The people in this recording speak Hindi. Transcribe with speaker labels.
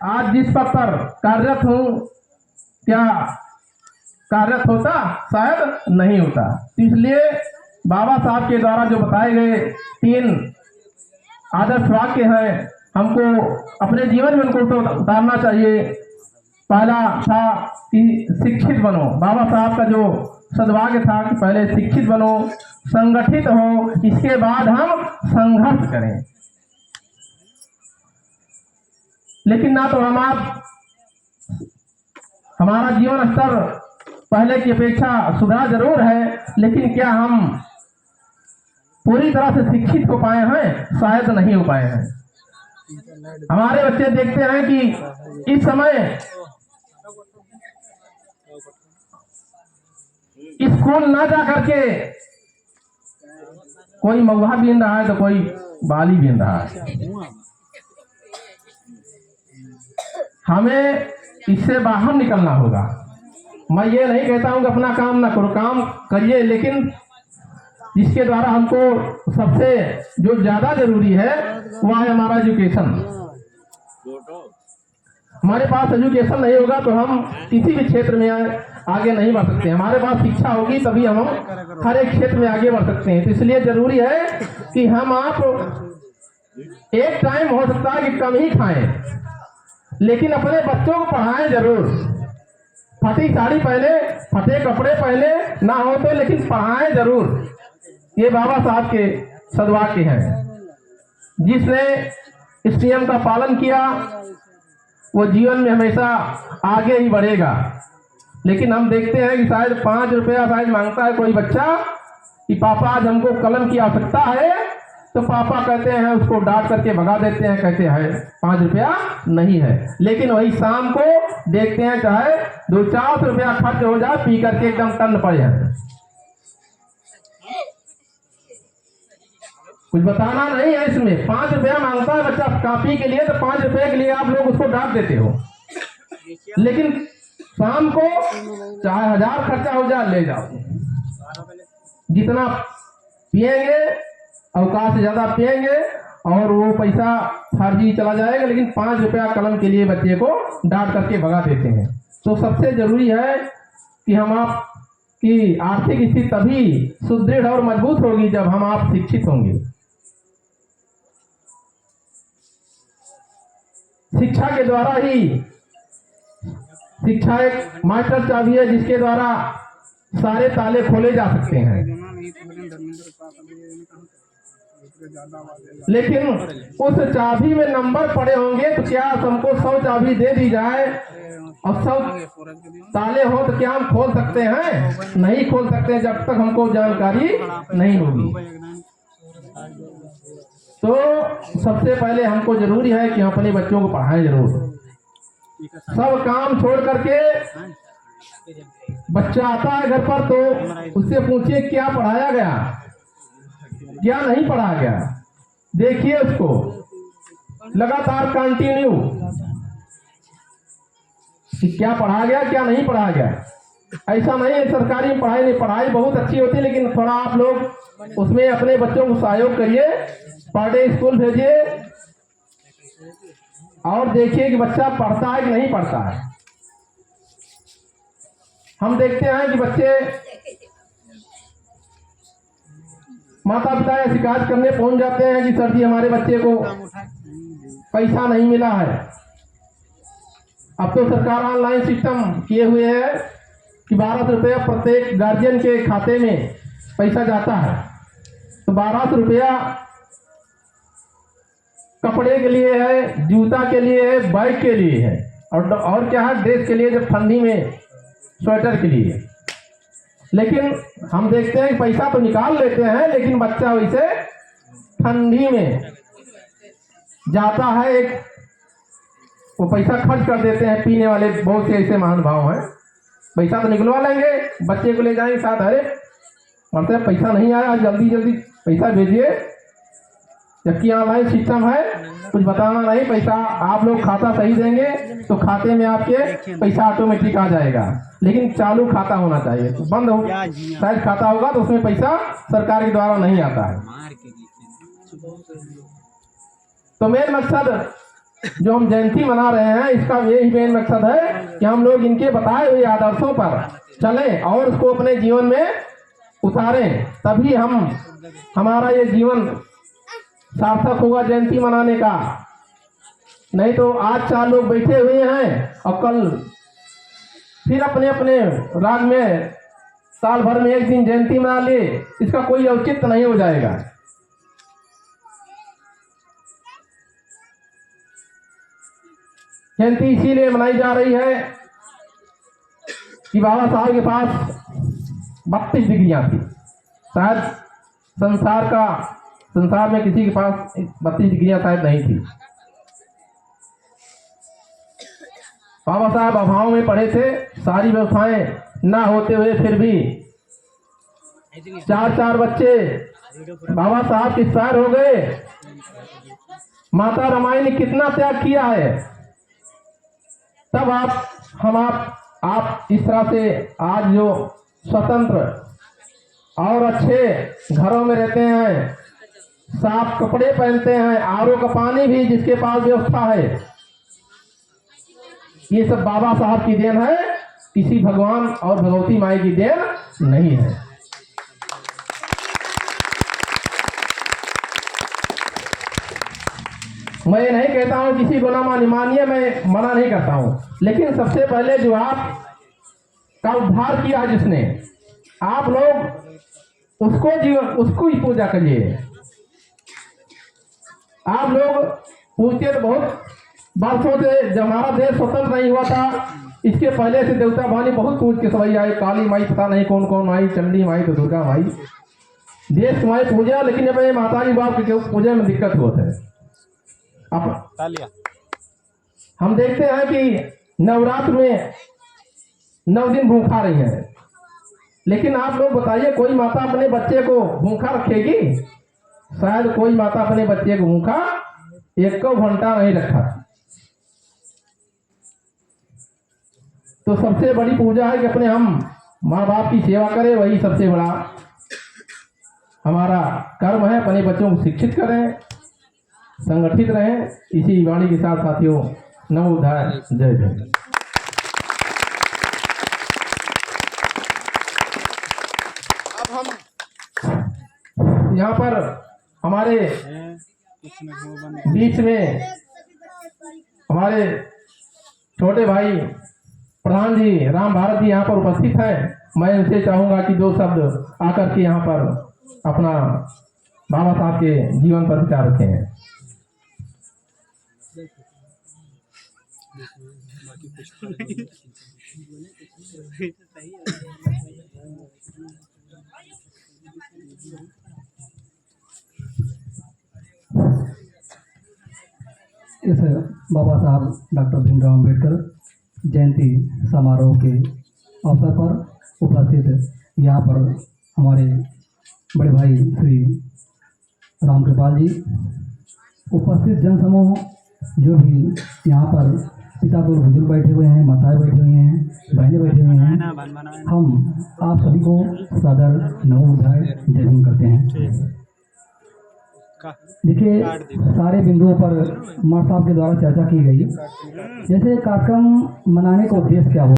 Speaker 1: आज जिस पद पर कार्यरत हूँ, क्या कार्यरत होता? शायद नहीं होता। इसलिए बाबा साहब के द्वारा जो बताए गए 3 आदर्श वाक्य हैं, हमको अपने जीवन में उनको उतारना चाहिए। पहला था कि शिक्षित बनो। बाबा साहब का जो सद्वाक्य था कि पहले शिक्षित बनो, संगठित हो, इसके बाद हम संघर्ष करें। लेकिन ना तो हमारा जीवन स्तर पहले की अपेक्षा सुधार जरूर है, लेकिन क्या हम पूरी तरह से शिक्षित हो पाए हैं? शायद नहीं हो पाए हैं। हमारे बच्चे देखते हैं कि इस समय स्कूल ना जा करके कोई महुआ बीन रहा है तो कोई बाली बीन रहा है। हमें इससे बाहर निकलना होगा। मैं ये नहीं कहता हूं कि अपना काम ना करो, काम करिए, लेकिन जिसके द्वारा हमको सबसे जो ज्यादा जरूरी है वह है हमारा एजुकेशन। हमारे पास एजुकेशन नहीं होगा तो हम किसी भी क्षेत्र में आगे नहीं बढ़ सकते। हमारे पास शिक्षा होगी तभी हम हर एक क्षेत्र में आगे बढ़ सकते हैं। तो इसलिए जरूरी है कि हम आप एक टाइम हो सकता है कि कम ही खाएं, लेकिन अपने बच्चों को पढ़ाएं जरूर। फटी साड़ी पहने, फटे कपड़े पहने ना हो तो, लेकिन पढ़ाएं जरूर। ये बाबा साहब के सद्वाक्य हैं। जिसने इस नियम का पालन किया वो जीवन में हमेशा आगे ही बढ़ेगा। लेकिन हम देखते हैं कि शायद 5 रुपया शायद मांगता है कोई बच्चा कि पापा आज हमको कलम की आवश्यकता है, तो पापा कहते हैं, उसको डांट करके भगा देते हैं, कहते हैं 5 रुपया नहीं है। लेकिन वही शाम को देखते हैं चाहे 2-4 रुपया खर्च हो जाए, पी करके एकदम टन पड़ जाए। कुछ बताना नहीं है इसमें। 5 रुपया मांगता है बच्चा कॉपी के लिए, तो 5 रुपये के लिए आप लोग उसको डांट देते हो। लेकिन शाम को चाहे 1000 खर्चा हो जाए, ले जाओ। जितना पिएंगे औकात से ज्यादा पिएंगे और वो पैसा फर्जी चला जाएगा, लेकिन 5 रुपया कलम के लिए बच्चे को डांट करके भगा देते हैं। तो सबसे जरूरी है कि हम आप की आर्थिक स्थिति तभी सुदृढ़ और मजबूत होगी जब हम आप शिक्षित होंगे। शिक्षा के द्वारा ही, शिक्षा एक मास्टर चाबी है जिसके द्वारा सारे ताले खोले जा सकते हैं। लेकिन उस चाबी में नंबर पड़े होंगे तो क्या हमको 100 चाबी दे दी जाए और 100 ताले हो तो क्या हम खोल सकते हैं? नहीं खोल सकते जब तक हमको जानकारी नहीं होगी। तो सबसे पहले हमको जरूरी है कि हम अपने बच्चों को पढ़ाएं जरूर। सब काम छोड़ करके बच्चा आता है घर पर तो उससे पूछिए क्या पढ़ाया गया, क्या नहीं पढ़ाया गया। देखिए उसको लगातार कंटिन्यू कि क्या पढ़ाया गया क्या नहीं पढ़ाया गया। ऐसा नहीं है सरकारी में पढ़ाई नहीं, पढ़ाई बहुत अच्छी होती है, लेकिन थोड़ा आप लोग उसमें अपने बच्चों को सहयोग करिए, पर डे स्कूल भेजिए और देखिए कि बच्चा पढ़ता है कि नहीं पढ़ता है। हम देखते हैं कि बच्चे माता पिता या शिकायत करने पहुंच जाते हैं कि सर जी हमारे बच्चे को पैसा नहीं मिला है। अब तो सरकार ऑनलाइन सिस्टम किए हुए है कि 1200 रुपया प्रत्येक गार्जियन के खाते में पैसा जाता है। तो 1200 रुपया कपड़े के लिए है, जूता के लिए है, बैग के लिए है और क्या है ड्रेस के लिए, जब ठंडी में स्वेटर के लिए। लेकिन हम देखते हैं कि पैसा तो निकाल लेते हैं, लेकिन बच्चा वैसे ठंडी में जाता है, एक वो पैसा खर्च कर देते हैं। पीने वाले बहुत से ऐसे महानुभाव हैं, पैसा तो निकलवा लेंगे, बच्चे को ले जाएंगे साथ, अरे मतलब पैसा नहीं आया, जल्दी जल्दी पैसा भेजिए। जबकि ऑनलाइन सिस्टम है, कुछ बताना नहीं, पैसा आप लोग खाता सही देंगे तो खाते में आपके पैसा ऑटोमेटिक आ जाएगा। लेकिन चालू खाता होना चाहिए, बंद हो शायद खाता होगा तो उसमें पैसा सरकार के द्वारा नहीं आता है। तो मेन मकसद जो हम जयंती मना रहे हैं, इसका यही मेन मकसद है कि हम लोग इनके बताए हुए आदर्शों पर चलें और उसको अपने जीवन में उतारें, तभी हमारा ये जीवन सार्थक होगा जयंती मनाने का। नहीं तो आज 4 लोग बैठे हुए हैं और कल फिर अपने अपने राग में साल भर में एक दिन जयंती मना ले, इसका कोई औचित्य नहीं हो जाएगा। जयंती इसीलिए मनाई जा रही है कि बाबा साहब के पास 32 डिग्रियां थी। शायद संसार में किसी के पास 32 डिग्रियां शायद नहीं थी। बाबा साहब अभाव में पढ़े थे, सारी व्यवस्थाएं ना होते हुए फिर भी 4 बच्चे बाबा साहब के शायर हो गए। माता रमाई ने कितना त्याग किया है, तब आप इस तरह से आज जो स्वतंत्र और अच्छे घरों में रहते हैं, साफ कपड़े पहनते हैं, आरओ का पानी भी जिसके पास व्यवस्था है, ये सब बाबा साहब की देन है, किसी भगवान और भगवती माई की देन नहीं है। मैं ये नहीं कहता हूं किसी को ना मानिए, मैं मना नहीं करता हूं, लेकिन सबसे पहले जो आप का उद्धार किया जिसने, आप लोग उसको ही पूजा करिए। आप लोग पूछते तो बहुत वर्षों से, जब हमारा देश स्वतंत्र नहीं हुआ था, इसके पहले से देवता भानी बहुत पूज के सवई आए, काली माई पता नहीं कौन कौन माई, चंडी माई तो दुर्गा माई, देश माई पूजा, लेकिन अब माता जी बाप के पूजा में दिक्कत होता है। अब हम देखते हैं कि नवरात्र में 9 दिन भूखा रही है, लेकिन आप लोग बताइए कोई माता अपने बच्चे को भूखा रखेगी? शायद कोई माता अपने बच्चे को भूखा 1 घंटा नहीं रखा। तो सबसे बड़ी पूजा है कि अपने हम माँ बाप की सेवा करें, वही सबसे बड़ा हमारा कर्म है। अपने बच्चों को शिक्षित करें, संगठित रहें। इसी वाणी के साथ साथियों, नमो बुद्धाय, जय जय। अब हम यहाँ पर हमारे बीच में हमारे छोटे भाई प्रधान जी राम भारत जी यहाँ पर उपस्थित हैं। मैं इनसे चाहूंगा कि 2 शब्द आकर के यहाँ पर अपना बाबा साहब के जीवन पर विचार रखे हैं।
Speaker 2: इस बाबा साहब डॉक्टर भीमराव अम्बेडकर जयंती समारोह के अवसर पर उपस्थित यहाँ पर हमारे बड़े भाई श्री रामकृपाल जी, उपस्थित जनसमूह जो भी यहाँ पर पिता को बुजुर्ग बैठे हुए हैं, माताएं बैठी हुई हैं, बहनें बैठी हुई हैं, हम आप सभी को सादर नमो बुद्धाय जय हिंद करते हैं। देखिए, सारे बिंदुओं पर मां साहब के द्वारा चर्चा की गई। जैसे कार्यक्रम मनाने का उद्देश्य क्या हो